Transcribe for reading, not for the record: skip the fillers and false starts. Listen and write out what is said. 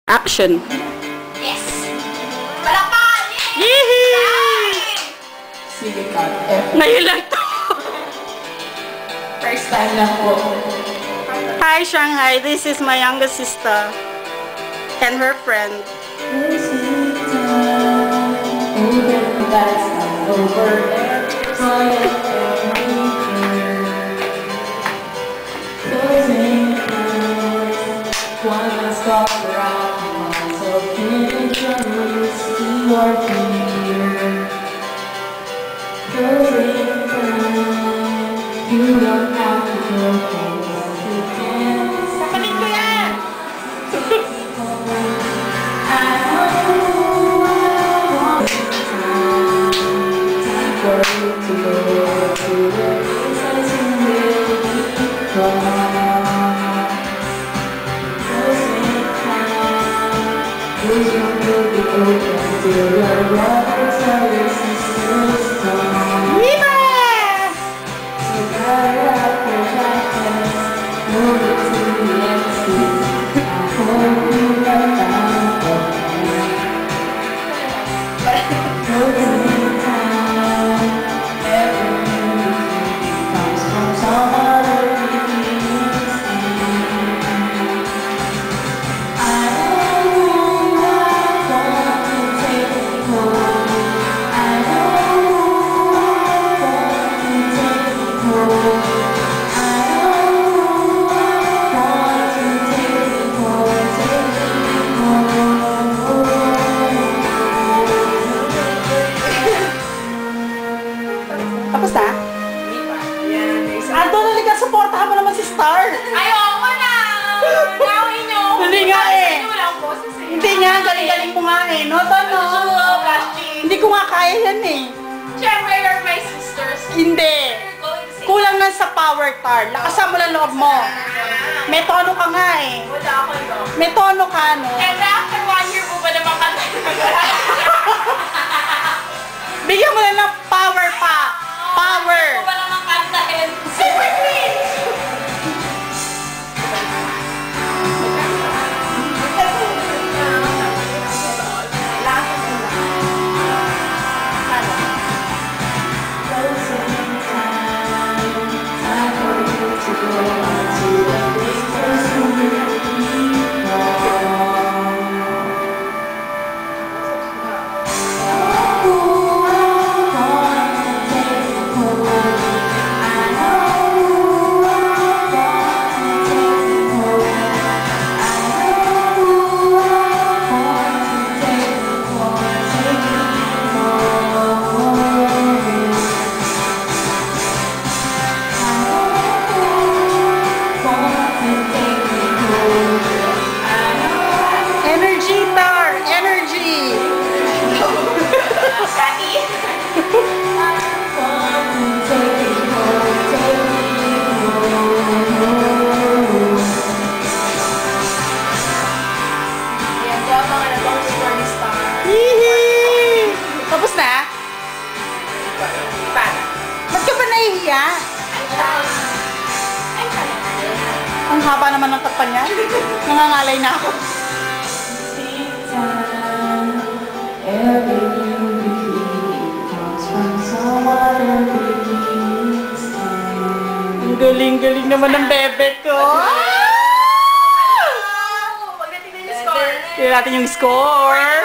Action. Yes! Palakpan! Yee! Sige ka. Ngayon lang to. First time lang po. Hi, Shanghai. This is my youngest sister and her friend. That's over. One last stop around, so dangerous to your fear. Closing time, you don't have to go close. You can. Kapalit ko yan! I know I want time for you to go to the places you really from. Please don't be open to your brothers or your sisters. Viva! So gather up your jackets, move it to the exit. I hope you are down for me. Closing time, everything comes from some other beginning. Tapos na? Ando, naliga, supportahan mo naman si Star. Ayoko na! Gawin nyo! Hindi nga eh. Walang boses eh. Hindi nga, galing-galing mo nga eh. No, Tono? Plastic. Hindi ko nga kaya yan eh. Siyempre, you're my sisters. Hindi. You're going to say, Kulang lang sa power card. Lakasan mo lang loob mo. May tono ka nga eh. wala ako yun. May tono ka, no? And after 1 year po ba naman kanta? Bigyan mo lang ng power pa. Power. Po ba naman kantahin? Super queen! Energy, Tar. Energy. Yee! Tapos na? Ba't ka ba nahihiya? Ang haba naman ng takpan niya. Nangangalay na ako. Ang galing-galing naman ng bebe ko. Pagdating na yung score. Tingnan natin yung score.